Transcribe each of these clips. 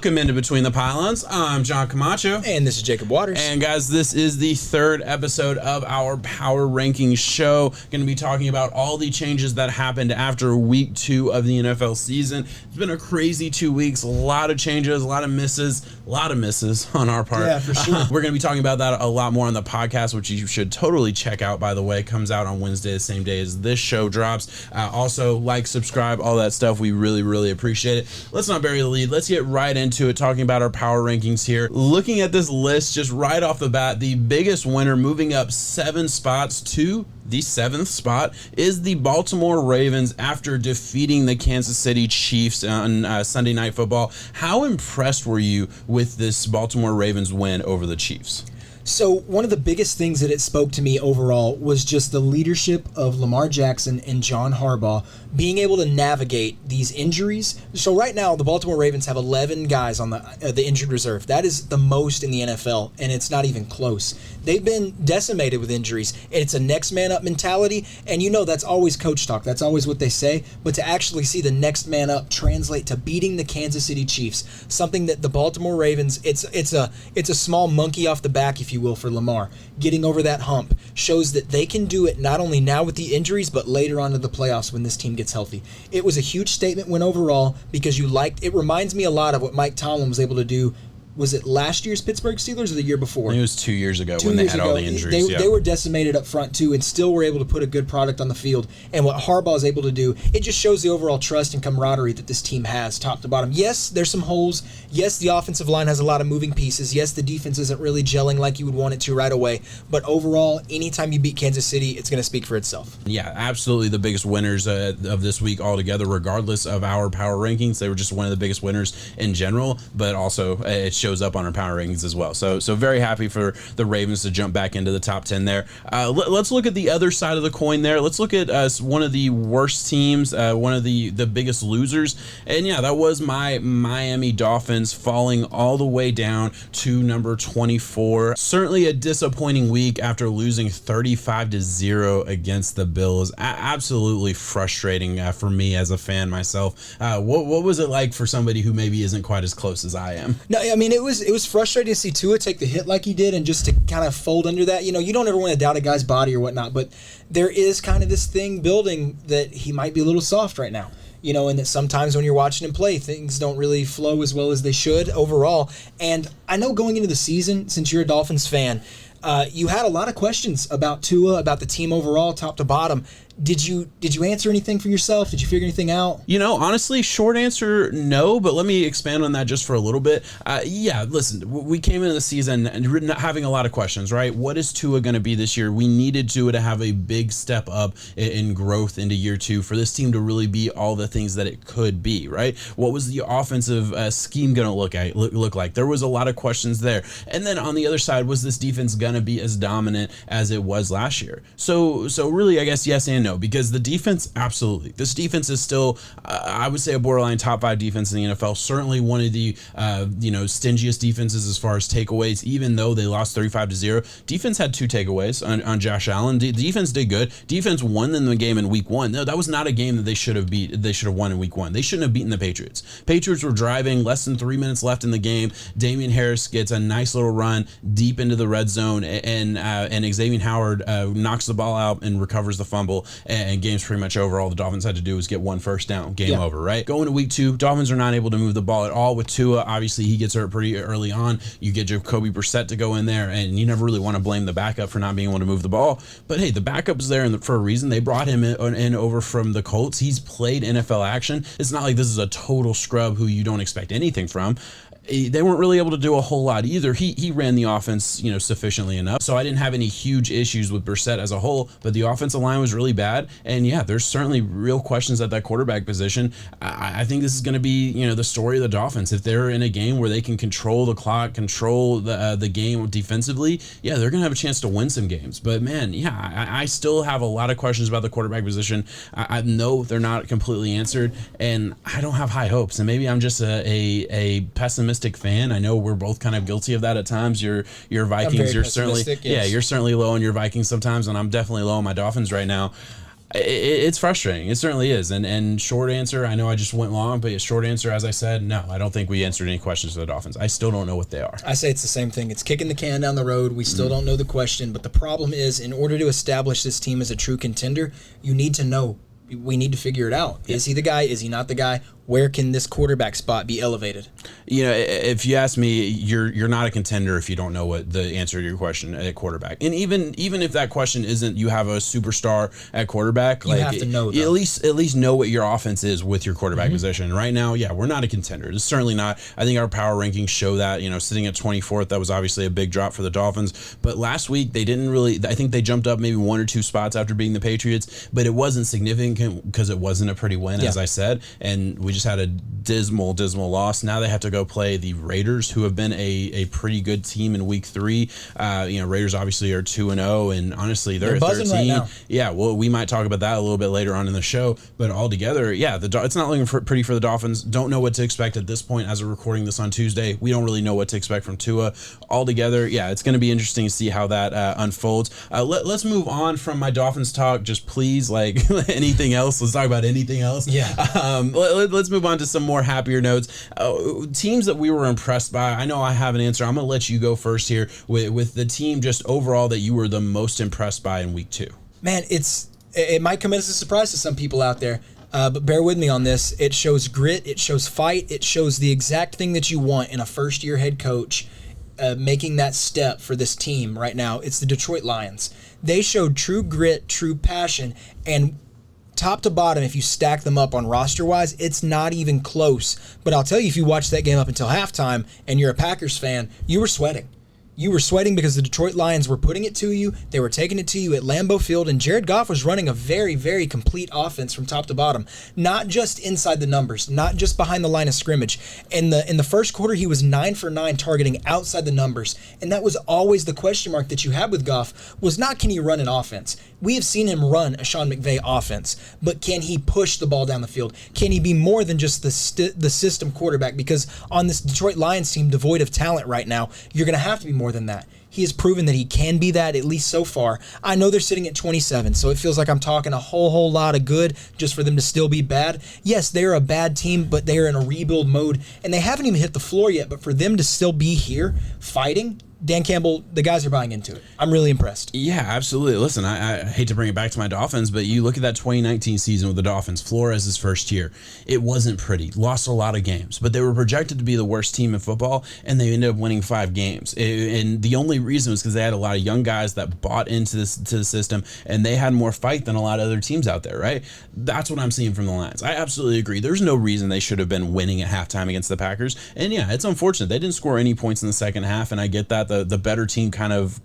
Welcome into Between the Pylons. I'm John Camacho. And this is Jacob Waters. And guys, this is the third episode of our Power Rankings show. Going to be talking about all the changes that happened after week 2 of the NFL season. It's been a crazy 2 weeks. A lot of changes, a lot of misses on our part. Yeah, for sure. We're going to be talking about that a lot more on the podcast, which you should totally check out, by the way. It comes out on Wednesday, the same day as this show drops. Also, like, subscribe, all that stuff. We really, really appreciate it. Let's not bury the lead. Let's get right into it, talking about our power rankings here. Looking at this list just right off the bat, the biggest winner moving up 7 spots to the 7th spot is the Baltimore Ravens after defeating the Kansas City Chiefs on Sunday Night Football. How impressed were you with this Baltimore Ravens win over the Chiefs? So one of the biggest things that it spoke to me overall was just the leadership of Lamar Jackson and John Harbaugh being able to navigate these injuries. So right now, the Baltimore Ravens have 11 guys on the injured reserve. That is the most in the NFL, and it's not even close. They've been decimated with injuries. It's a next man up mentality, and you know that's always coach talk. That's always what they say. But to actually see the next man up translate to beating the Kansas City Chiefs, something that the Baltimore Ravens, it's a small monkey off the back, if you will, for Lamar. Getting over that hump shows that they can do it not only now with the injuries, but later on in the playoffs when this team gets healthy. It was a huge statement win overall because it reminds me a lot of what Mike Tomlin was able to do. Was it last year's Pittsburgh Steelers or the year before? I think it was 2 years ago when they had all the injuries. They were decimated up front too and still were able to put a good product on the field. And what Harbaugh is able to do, it just shows the overall trust and camaraderie that this team has top to bottom. Yes, there's some holes. Yes, the offensive line has a lot of moving pieces. Yes, the defense isn't really gelling like you would want it to right away. But overall, anytime you beat Kansas City, it's going to speak for itself. Yeah, absolutely the biggest winners of this week altogether, regardless of our power rankings. They were just one of the biggest winners in general, but also it shows up on our power rankings as well. So very happy for the Ravens to jump back into the top 10 there. Let's look at the other side of the coin there. Let's look at one of the worst teams, one of the biggest losers. And yeah, that was my Miami Dolphins falling all the way down to number 24. Certainly a disappointing week after losing 35-0 against the Bills. Absolutely frustrating for me as a fan myself. What was it like for somebody who maybe isn't quite as close as I am? No, I mean, it was frustrating to see Tua take the hit like he did and just to kind of fold under that. You know, you don't ever want to doubt a guy's body or whatnot, but there is kind of this thing building that he might be a little soft right now. You know, and that sometimes when you're watching him play, things don't really flow as well as they should overall. And I know going into the season, since you're a Dolphins fan, you had a lot of questions about Tua, about the team overall, top to bottom. Did you answer anything for yourself? Did you figure anything out? You know, honestly, short answer, no, but let me expand on that just for a little bit. Yeah, listen, we came into the season and having a lot of questions, right? What is Tua going to be this year? We needed Tua to have a big step up in growth into year 2 for this team to really be all the things that it could be, right? What was the offensive scheme going to look like? There was a lot of questions there. And then on the other side, was this defense going to be as dominant as it was last year? So really, I guess yes and no. Because the defense, absolutely. This defense is still, I would say, a borderline top 5 defense in the NFL. Certainly one of the, stingiest defenses as far as takeaways, even though they lost 35-0. Defense had 2 takeaways on Josh Allen. The defense did good. Defense won them the game in week 1. No, that was not a game that they should have won in week 1. They shouldn't have beaten the Patriots. Patriots were driving, less than 3 minutes left in the game. Damian Harris gets a nice little run deep into the red zone, and Xavier Howard knocks the ball out and recovers the fumble. And game's pretty much over. All the Dolphins had to do was get 1 first down. Game over, right? Going to week 2, Dolphins are not able to move the ball at all with Tua. Obviously, he gets hurt pretty early on. You get Jacoby Brissett to go in there, and you never really want to blame the backup for not being able to move the ball. But hey, the backup's there for a reason. They brought him in over from the Colts. He's played NFL action. It's not like this is a total scrub who you don't expect anything from. They weren't really able to do a whole lot either. He ran the offense, sufficiently enough. So I didn't have any huge issues with Brissett as a whole, but the offensive line was really bad. And yeah, there's certainly real questions at that quarterback position. I think this is going to be, the story of the Dolphins. If they're in a game where they can control the clock, control the game defensively, yeah, they're going to have a chance to win some games. But man, yeah, I still have a lot of questions about the quarterback position. I know they're not completely answered, and I don't have high hopes. And maybe I'm just a pessimistic fan. I know we're both kind of guilty of that at times. You're Vikings. You're certainly yes. you're certainly low on your Vikings sometimes, and I'm definitely low on my Dolphins right now. It's frustrating. It certainly is. And short answer, I know I just went long, but short answer, as I said, no, I don't think we answered any questions to the Dolphins. I still don't know what they are. I say it's the same thing. It's kicking the can down the road. We still don't know the question, but the problem is, in order to establish this team as a true contender, you need to know. We need to figure it out. Is he the guy? Is he not the guy? Where can this quarterback spot be elevated? You know, if you ask me, you're not a contender if you don't know what the answer to your question at quarterback. And even if that question isn't you have a superstar at quarterback, you have to know, though. at least know what your offense is with your quarterback position. Right now, yeah, we're not a contender. It's certainly not. I think our power rankings show that. You know, sitting at 24th, that was obviously a big drop for the Dolphins. But last week they didn't really. I think they jumped up maybe 1 or 2 spots after beating the Patriots, but it wasn't significant because it wasn't a pretty win, as I said, and we just had a dismal loss. Now they have to go play the Raiders, who have been a pretty good team in week 3. You know, Raiders obviously are 2-0, and honestly, they're at 13. Right now. Yeah, well, we might talk about that a little bit later on in the show, but altogether, yeah, it's not looking pretty for the Dolphins. Don't know what to expect at this point as we're recording this on Tuesday. We don't really know what to expect from Tua. Altogether, yeah, it's going to be interesting to see how that unfolds. Let's move on from my Dolphins talk. Just please, like anything else. Let's talk about anything else. Yeah. Let's move on to some more happier notes. Teams that we were impressed by. I know I have an answer. I'm going to let you go first here with the team just overall that you were the most impressed by in week 2. Man, it might come as a surprise to some people out there, but bear with me on this. It shows grit. It shows fight. It shows the exact thing that you want in a first-year head coach making that step for this team right now. It's the Detroit Lions. They showed true grit, true passion, and top to bottom, if you stack them up on roster-wise, it's not even close. But I'll tell you, if you watched that game up until halftime and you're a Packers fan, you were sweating. You were sweating because the Detroit Lions were putting it to you. They were taking it to you at Lambeau Field, and Jared Goff was running a very, very complete offense from top to bottom. Not just inside the numbers, not just behind the line of scrimmage. In the first quarter, he was 9 for 9 targeting outside the numbers, and that was always the question mark that you had with Goff, was not can he run an offense. We have seen him run a Sean McVay offense, but can he push the ball down the field? Can he be more than just the system quarterback? Because on this Detroit Lions team, devoid of talent right now, you're going to have to be more than that. He has proven that he can be that, at least so far. I know they're sitting at 27, so it feels like I'm talking a whole lot of good just for them to still be bad. Yes, they're a bad team, but they're in a rebuild mode, and they haven't even hit the floor yet, but for them to still be here fighting, Dan Campbell, the guys are buying into it. I'm really impressed. Yeah, absolutely. Listen, I hate to bring it back to my Dolphins, but you look at that 2019 season with the Dolphins, Flores' first year. It wasn't pretty. Lost a lot of games, but they were projected to be the worst team in football, and they ended up winning 5 games. And the only reason was because they had a lot of young guys that bought into the system, and they had more fight than a lot of other teams out there, right? That's what I'm seeing from the Lions. I absolutely agree. There's no reason they should have been winning at halftime against the Packers. And yeah, it's unfortunate. They didn't score any points in the second half, and I get that. The better team kind of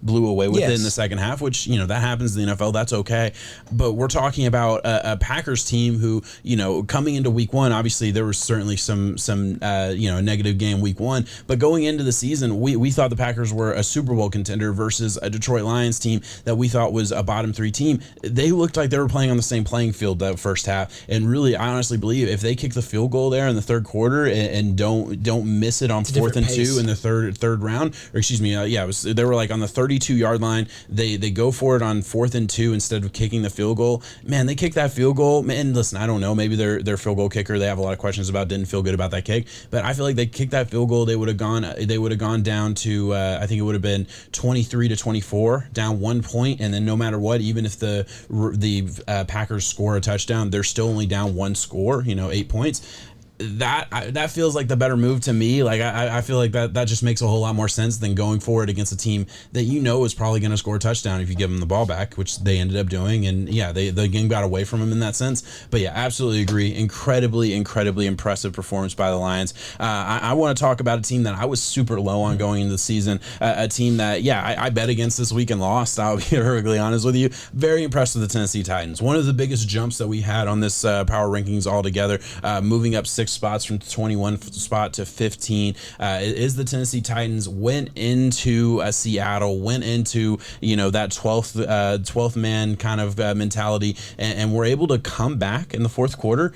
blew away with it in the second half, which, you know, that happens in the NFL. That's okay. But we're talking about a Packers team who, you know, coming into week 1, obviously there was certainly some negative game week 1, but going into the season, we thought the Packers were a Super Bowl contender versus a Detroit Lions team that we thought was a bottom 3 team. They looked like they were playing on the same playing field that first half, and really, I honestly believe if they kick the field goal there in the third quarter and don't miss it on 4th and 2 in the third round, or excuse me, they were like on the 32-yard line. They go for it on 4th and 2 instead of kicking the field goal. Man, they kicked that field goal. Man, listen, I don't know. Maybe their field goal kicker, they have a lot of questions about, didn't feel good about that kick. But I feel like they kicked that field goal, they would have gone down to I think it would have been 23-24, down 1 point, and then no matter what, even if the Packers score a touchdown, they're still only down 1 score, 8 points. That feels like the better move to me. Like I feel like that just makes a whole lot more sense than going for it against a team that is probably going to score a touchdown if you give them the ball back, which they ended up doing. And yeah, the game got away from them in that sense. But yeah, absolutely agree. Incredibly impressive performance by the Lions. I want to talk about a team that I was super low on going into the season. A team that I bet against this week and lost. I'll be perfectly honest with you. Very impressed with the Tennessee Titans. One of the biggest jumps that we had on this power rankings altogether, moving up 6 spots from 21 spot to 15 is the Tennessee Titans. Went into Seattle, went into that 12th man kind of mentality, and were able to come back in the fourth quarter,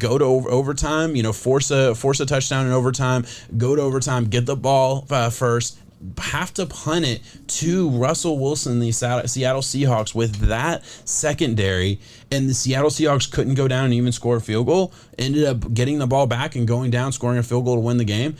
go to overtime, force a touchdown in overtime, go to overtime, get the ball first, have to punt it to Russell Wilson, the Seattle Seahawks, with that secondary, and the Seattle Seahawks couldn't go down and even score a field goal, ended up getting the ball back and going down, scoring a field goal to win the game.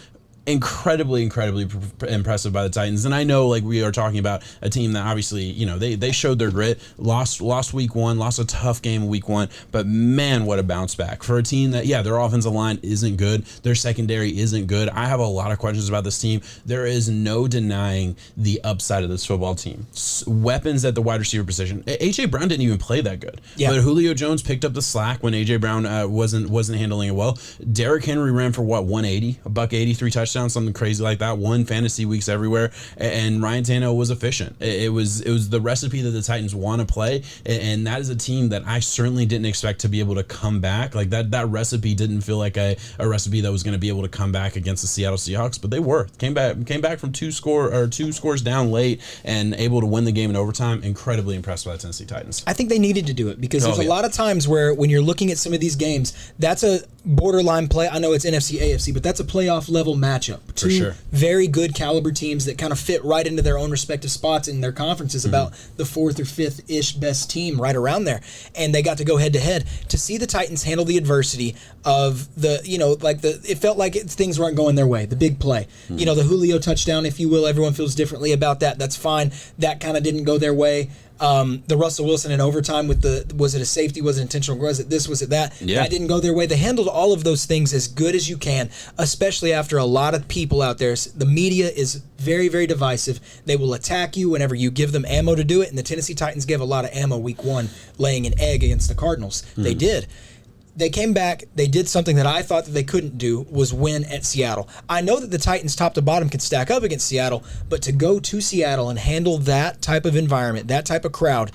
Incredibly impressive by the Titans. And I know, like, we are talking about a team that obviously, you know, they showed their grit, lost week one, lost a tough game week one, but man, what a bounce back for a team that, yeah, their offensive line isn't good, their secondary isn't good. I have a lot of questions about this team. There is no denying the upside of this football team. Weapons at the wide receiver position. A.J. Brown didn't even play that good, but Julio Jones picked up the slack when A.J. Brown wasn't handling it well. Derrick Henry ran for what, 180, a buck 83 touchdowns, something crazy like that. Won fantasy weeks everywhere, and Ryan Tannehill was efficient. It was the recipe that the Titans want to play, and that is a team that I certainly didn't expect to be able to come back. Like that recipe didn't feel like a recipe that was going to be able to come back against the Seattle Seahawks, but they came back from two scores down late and able to win the game in overtime. Incredibly impressed by the Tennessee Titans. I think they needed to do it because there's a lot of times where when you're looking at some of these games, that's a borderline play. I know it's NFC, AFC, but that's a playoff level matchup. Two very good caliber teams that kind of fit right into their own respective spots in their conferences, about the fourth or fifth-ish best team right around there. And they got to go head to head. To see the Titans handle the adversity of it felt like things weren't going their way. The big play. You know, the Julio touchdown, if you will, everyone feels differently about that. That's fine. That kind of didn't go their way. The Russell Wilson in overtime with was it a safety, was it intentional, was it this, was it that? Yeah. That didn't go their way. They handled all of those things as good as you can, especially after a lot of people out there. The media is very, very divisive. They will attack you whenever you give them ammo to do it, and the Tennessee Titans gave a lot of ammo week one, laying an egg against the Cardinals. They did. They came back, they did something that I thought that they couldn't do, was win at Seattle. I know that the Titans top to bottom can stack up against Seattle, but to go to Seattle and handle that type of environment, that type of crowd,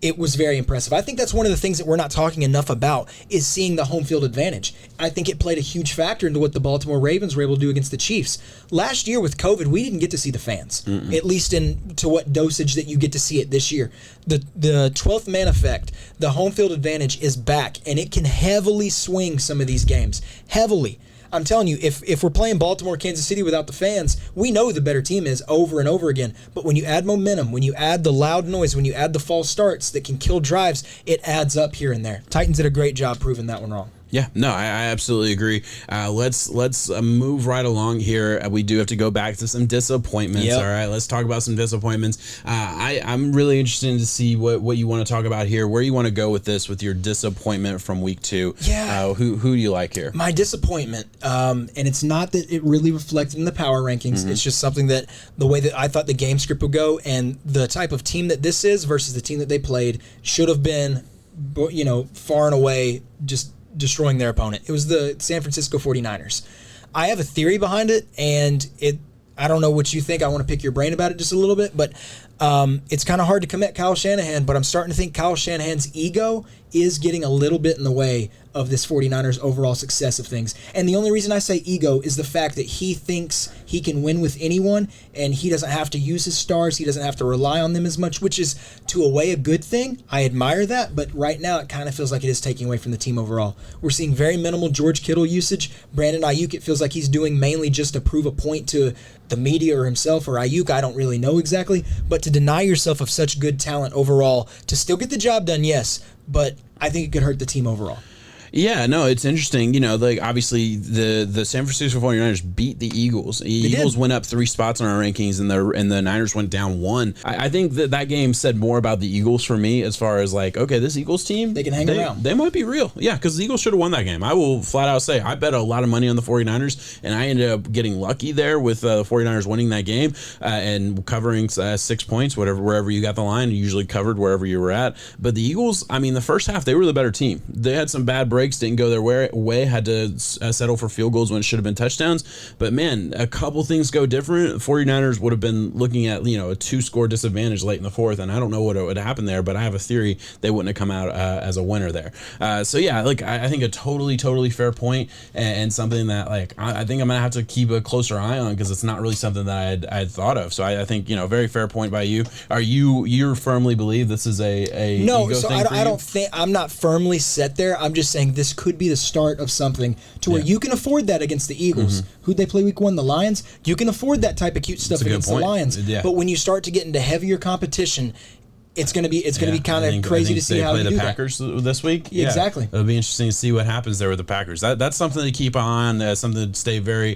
it was very impressive. I think that's one of the things that we're not talking enough about is seeing the home field advantage. I think it played a huge factor into what the Baltimore Ravens were able to do against the Chiefs. Last year with COVID, we didn't get to see the fans, at least to what dosage that you get to see it this year. The 12th man effect, the home field advantage is back, and it can heavily swing some of these games. Heavily. I'm telling you, if we're playing Baltimore, Kansas City without the fans, we know the better team is over and over again. But when you add momentum, when you add the loud noise, when you add the false starts that can kill drives, it adds up here and there. Titans did a great job proving that one wrong. Yeah, no, I absolutely agree. Let's move right along here. We do have to go back to some disappointments. All right, let's talk about some disappointments. I'm really interested to see what you want to talk about here. Where you want to go with this, with your disappointment from week two. Yeah. Who do you like here? My disappointment, and it's not that it really reflected in the power rankings. It's just something that the way that I thought the game script would go and the type of team that this is versus the team that they played should have been, far and away just destroying their opponent. It was the San Francisco 49ers. I have a theory behind it, and I don't know what you think. I want to pick your brain about it just a little bit, but it's kind of hard to commit Kyle Shanahan, but I'm starting to think Kyle Shanahan's ego is getting a little bit in the way of this 49ers overall success of things. And the only reason I say ego is the fact that he thinks he can win with anyone, and he doesn't have to use his stars. He doesn't have to rely on them as much, which is, to a way, a good thing. I admire that, but right now it kind of feels like it is taking away from the team overall. We're seeing very minimal George Kittle usage. Brandon Ayuk, it feels like he's doing mainly just to prove a point to the media or himself or Ayuk. I don't really know exactly, but to deny yourself of such good talent overall, to still get the job done, yes, but I think it could hurt the team overall. Yeah, no, it's interesting. Obviously the San Francisco 49ers beat the Eagles. The Eagles went up 3 spots on our rankings, and the Niners went down 1. I think that game said more about the Eagles for me, as far as like, okay, this Eagles team, they can hang around. They might be real. Yeah, because the Eagles should have won that game. I will flat out say I bet a lot of money on the 49ers, and I ended up getting lucky there with the 49ers winning that game and covering 6 points, wherever you got the line. You usually covered wherever you were at. But the Eagles, the first half, they were the better team. They had some bad breaks, didn't go their way, had to settle for field goals when it should have been touchdowns. But man, a couple things go different. 49ers would have been looking at a 2-score disadvantage late in the fourth, and I don't know what would happen there, but I have a theory they wouldn't have come out as a winner there. So yeah, I think a totally fair point, and something that I think I'm gonna have to keep a closer eye on, because it's not really something that I had thought of. So I think very fair point by you. Are you firmly believe this is a no? ego So thing I don't think I'm not firmly set there. I'm just saying this could be the start of something to where you can afford that against the Eagles. Who'd they play week 1? The Lions. You can afford that type of cute stuff against the Lions. Yeah. But when you start to get into heavier competition, it's going to be kind of crazy to see how they play the Packers this week. Yeah, exactly. It'll be interesting to see what happens there with the Packers. That's something to keep on, something to stay very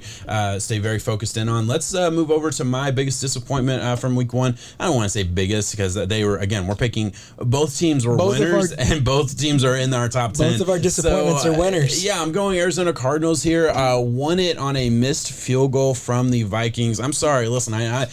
focused in on. Let's move over to my biggest disappointment from week 1. I don't want to say biggest because they were, again, we're picking both teams were winners and both teams are in our top 10. Both of our disappointments are winners. Yeah, I'm going Arizona Cardinals here. Won it on a missed field goal from the Vikings. I'm sorry. Listen, I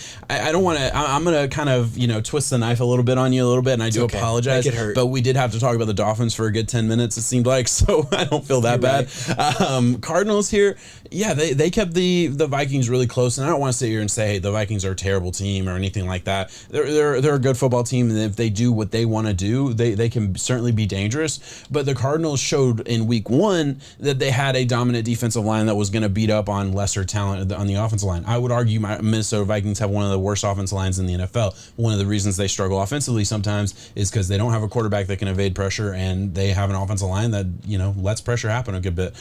don't want to. I'm going to kind of twist the knife a little bit on you a little bit, and I do apologize. Make it hurt. But we did have to talk about the Dolphins for a good 10 minutes, it seemed like, so I don't feel that bad. Right. Cardinals here, yeah, they kept the Vikings really close, and I don't want to sit here and say, hey, the Vikings are a terrible team or anything like that. They're a good football team, and if they do what they want to do, they can certainly be dangerous. But the Cardinals showed in week 1 that they had a dominant defensive line that was going to beat up on lesser talent on the offensive line. I would argue my Minnesota Vikings have one of the worst offensive lines in the NFL. One of the reasons they struggle offensively sometimes is because they don't have a quarterback that can evade pressure, and they have an offensive line that lets pressure happen a good bit.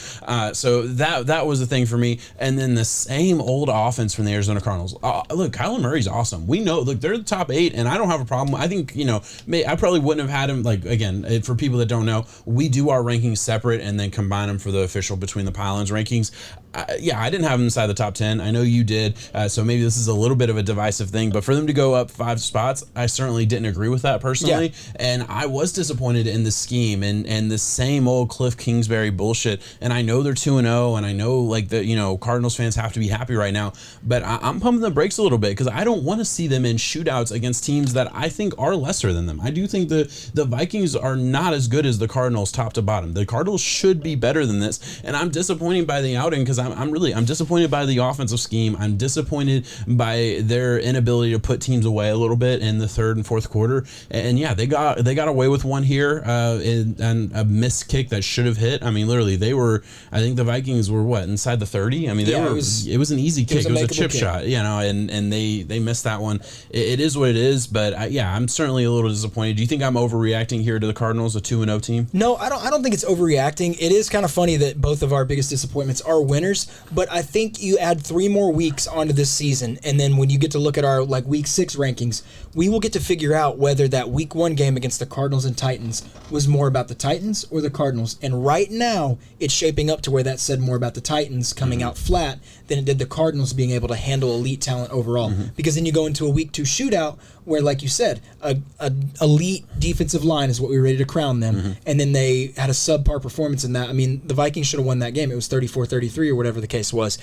So that was the thing for me. And then the same old offense from the Arizona Cardinals. Look, Kyler Murray's awesome. We know, look, they're the top 8, and I don't have a problem. I think I probably wouldn't have had him. Like, again, for people that don't know, we do our rankings separate and then combine them for the official Between the Pylons rankings. I didn't have them inside the top 10. I know you did. So maybe this is a little bit of a divisive thing, but for them to go up 5 spots, I certainly didn't agree with that personally. Yeah. And I was disappointed in the scheme and the same old Cliff Kingsbury bullshit. And I know they're 2-0, and I know Cardinals fans have to be happy right now, but I'm pumping the brakes a little bit because I don't want to see them in shootouts against teams that I think are lesser than them. I do think the Vikings are not as good as the Cardinals top to bottom. The Cardinals should be better than this, and I'm disappointed by the outing because I'm disappointed by the offensive scheme. I'm disappointed by their inability to put teams away a little bit in the third and fourth quarter. And yeah, they got away with one here and a missed kick that should have hit. I mean, literally, I think the Vikings were inside the 30. I mean, it was an easy kick. It was a chip shot, and they missed that one. It is what it is, but I'm certainly a little disappointed. Do you think I'm overreacting here to the Cardinals, a 2-0 team? No, I don't think it's overreacting. It is kind of funny that both of our biggest disappointments are winners, but I think you add 3 more weeks onto this season, and then when you get to look at our week 6 rankings, we will get to figure out whether that week 1 game against the Cardinals and Titans was more about the Titans or the Cardinals. And right now, it's shaping up to where that said more about the Titans coming out flat than it did the Cardinals being able to handle elite talent overall. Because then you go into a week 2 shootout where, like you said, a elite defensive line is what we were ready to crown them, and then they had a subpar performance in that. I mean, the Vikings should have won that game. It was 34-33 or whatever the case was.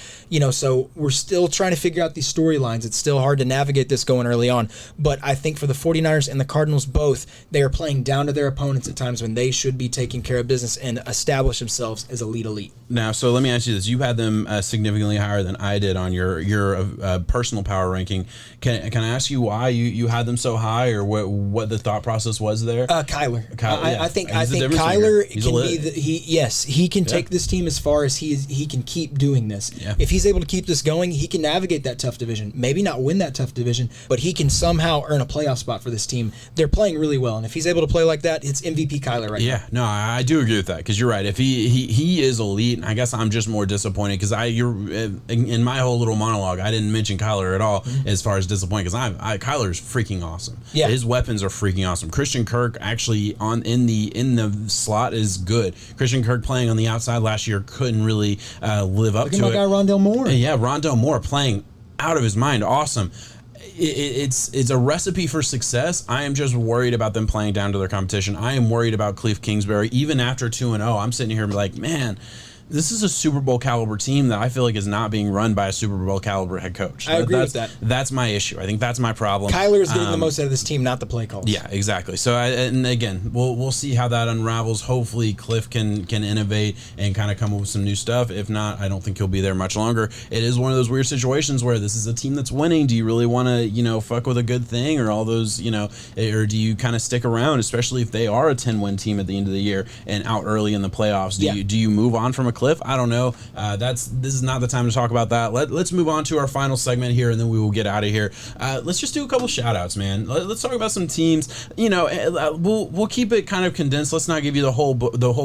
So we're still trying to figure out these storylines. It's still hard to navigate this going early on. But I think for the 49ers and the Cardinals both, they are playing down to their opponents at times when they should be taking care of business and establish themselves as elite. Now, so let me ask you this. You had them significantly higher than I did on your personal power ranking. Can I ask you why you had them so high, or what the thought process was there? Kyler. I think Kyler can be he can take this team as far as he can keep doing this. Yeah. If he's able to keep this going, he can navigate that tough division. Maybe not win that tough division, but he can somehow earn a playoff spot for this team. They're playing really well, and if he's able to play like that, it's MVP Kyler right now. Yeah, no, I do agree with that because you're right. If he is elite, I guess I'm just more disappointed because in my whole little monologue, I didn't mention Kyler at all as far as disappointed because Kyler's freaking awesome. Yeah, his weapons are freaking awesome. Christian Kirk actually in the slot is good. Christian Kirk playing on the outside last year couldn't really live up to it. Look at my guy Rondale Moore. Yeah, Rondale Moore playing out of his mind. Awesome. It's a recipe for success. I am just worried about them playing down to their competition. I am worried about Cliff Kingsbury. Even after 2-0, I'm sitting here and be like, man, this is a Super Bowl caliber team that I feel like is not being run by a Super Bowl caliber head coach. I agree with that. That's my issue. I think that's my problem. Kyler is getting the most out of this team, not the play calls. Yeah, exactly. So, and again, we'll see how that unravels. Hopefully, Cliff can innovate and kind of come up with some new stuff. If not, I don't think he'll be there much longer. It is one of those weird situations where this is a team that's winning. Do you really want to, fuck with a good thing or all those, or do you kind of stick around, especially if they are a 10-win team at the end of the year and out early in the playoffs? Do you move on from a cliff? I don't know. This is not the time to talk about that. Let's move on to our final segment here, and then we will get out of here. Let's just do a couple shout outs, man. Let's talk about some teams. You know, we'll keep it kind of condensed. Let's not give you the whole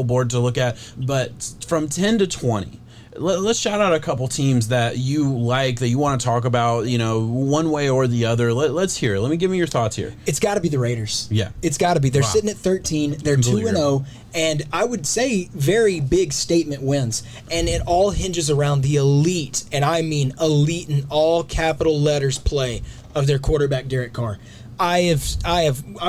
board to look at, but from 10 to 20. Let's shout out a couple teams that you like, that you want to talk about, you know, one way or the other. Let's hear it. Give me your thoughts here. It's got to be the Raiders. Yeah. It's got to be. They're sitting at 13. They're 2-0. And I would say very big statement wins. And it all hinges around the elite, and I mean elite in all capital letters, play of their quarterback, Derek Carr. I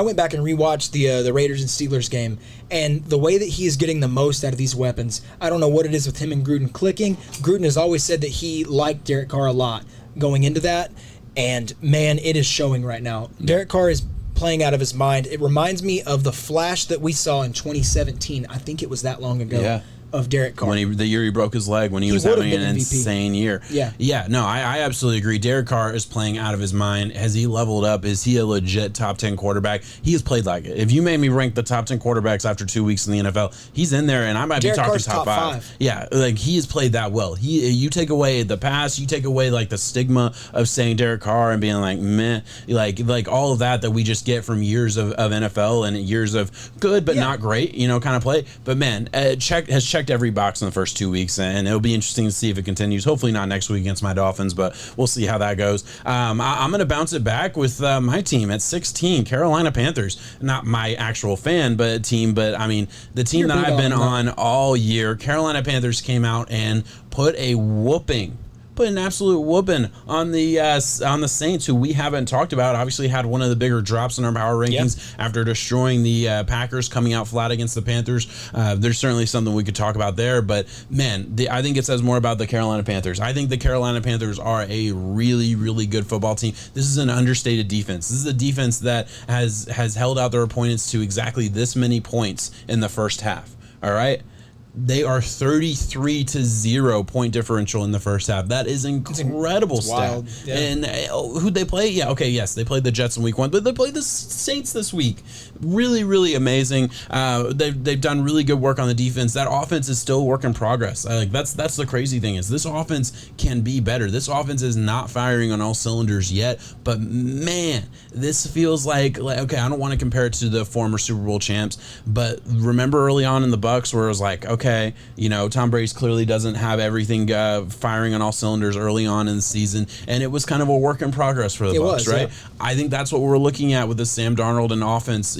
went back and rewatched the Raiders and Steelers game, and the way that he is getting the most out of these weapons, I don't know what it is with him and Gruden clicking. Gruden has always said that he liked Derek Carr a lot going into that, and man, it is showing right now. Derek Carr is playing out of his mind. It reminds me of the flash that we saw in 2017. I think it was that long ago. Yeah. Of Derek Carr. The year he broke his leg, when he was having an insane year. Yeah. No, I absolutely agree. Derek Carr is playing out of his mind. Has he leveled up? Is he a legit top 10 quarterback? He has played like it. If you made me rank the top 10 quarterbacks after 2 weeks in the NFL, he's in there, and I might Derek be talking Carr's top five. Yeah, like he has played that well. You take away the past, you take away like the stigma of saying Derek Carr and being like meh, like all of that we just get from years of NFL and years of good but not great, kind of play. But man, has checked every box in the first 2 weeks, and it'll be interesting to see if it continues. Hopefully not next week against my Dolphins, but we'll see how that goes. I'm going to bounce it back with my team at 16, Carolina Panthers. Not my actual fan, but I mean the team that I've been on all year. Carolina Panthers came out and put an absolute whooping on the Saints, who we haven't talked about. Obviously had one of the bigger drops in our power rankings after destroying the Packers, coming out flat against the Panthers. There's certainly something we could talk about there, but man, I think it says more about the Carolina Panthers. I think the Carolina Panthers are a really, really good football team. This is an understated defense. This is a defense that has held out their opponents to exactly this many points in the first half. All right. They are 33-0 point differential in the first half. That is incredible stat. Wild. Yeah. And who'd they play? Yeah, okay, yes, they played the Jets in week 1, but they played the Saints this week. Really, really amazing. They've done really good work on the defense. That offense is still a work in progress. That's the crazy thing, is this offense can be better. This offense is not firing on all cylinders yet, but man, this feels like okay, I don't want to compare it to the former Super Bowl champs, but remember early on in the Bucs where it was like, okay, Tom Brady clearly doesn't have everything firing on all cylinders early on in the season, and it was kind of a work in progress for the Bucs, right? Yeah. I think that's what we're looking at with the Sam Darnold and offense,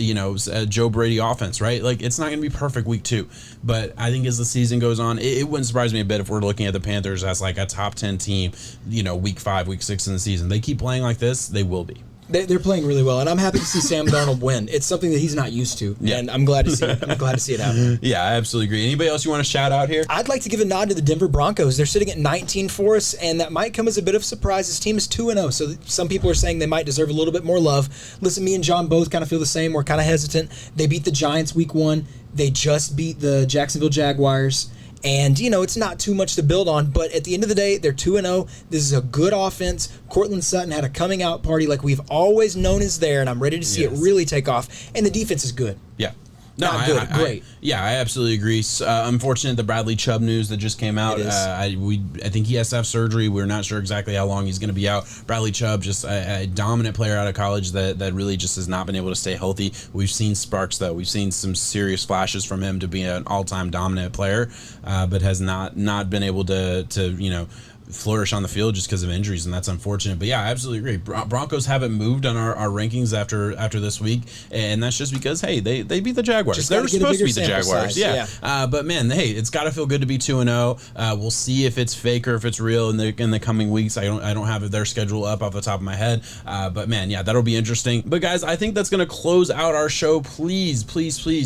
Joe Brady offense, right? Like, it's not going to be perfect week 2, but I think as the season goes on, it wouldn't surprise me a bit if we're looking at the Panthers as like a top 10 team, week 5, week 6 in the season. They keep playing like this, they will be. They're playing really well, and I'm happy to see Sam Darnold win. It's something that he's not used to, and I'm glad to see it. I'm glad to see it happen. Yeah, I absolutely agree. Anybody else you want to shout out here? I'd like to give a nod to the Denver Broncos. They're sitting at 19 for us, and that might come as a bit of a surprise. This team is 2-0, so some people are saying they might deserve a little bit more love. Listen, me and John both kind of feel the same. We're kind of hesitant. They beat the Giants week 1. They just beat the Jacksonville Jaguars. And, it's not too much to build on, but at the end of the day, they're 2-0. This is a good offense. Cortland Sutton had a coming out party like we've always known is there, and I'm ready to see it really take off. And the defense is good. Yeah. No, great. I absolutely agree. Unfortunate the Bradley Chubb news that just came out. I think he has to have surgery. We're not sure exactly how long he's going to be out. Bradley Chubb, just a dominant player out of college that really just has not been able to stay healthy. We've seen sparks, though. We've seen some serious flashes from him to be an all-time dominant player, but has not been able to flourish on the field just because of injuries, and that's unfortunate. But yeah, I absolutely agree. Broncos haven't moved on our rankings after this week, and that's just because, hey, they beat the Jaguars. They were supposed to beat the Jaguars. Yeah. But man, hey, it's got to feel good to be 2-0. We'll see if it's fake or if it's real in the coming weeks. I don't have their schedule up off the top of my head. But man, yeah, that'll be interesting. But guys, I think that's going to close out our show. Please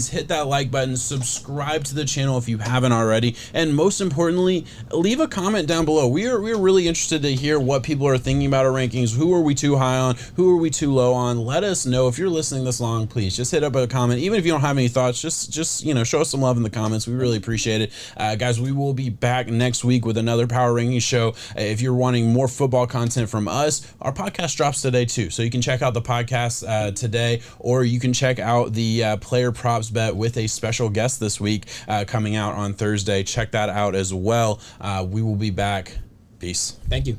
hit that like button, subscribe to the channel if you haven't already, and most importantly, leave a comment down below. We are we're really interested to hear what people are thinking about our rankings. Who are we too high on? Who are we too low on? Let us know. If you're listening this long, please just hit up a comment. Even if you don't have any thoughts, just show us some love in the comments. We really appreciate it. Guys, we will be back next week with another Power Ranking show. If you're wanting more football content from us, our podcast drops today too. So you can check out the podcast today, or you can check out the player props bet with a special guest this week coming out on Thursday. Check that out as well. We will be back. Peace. Thank you.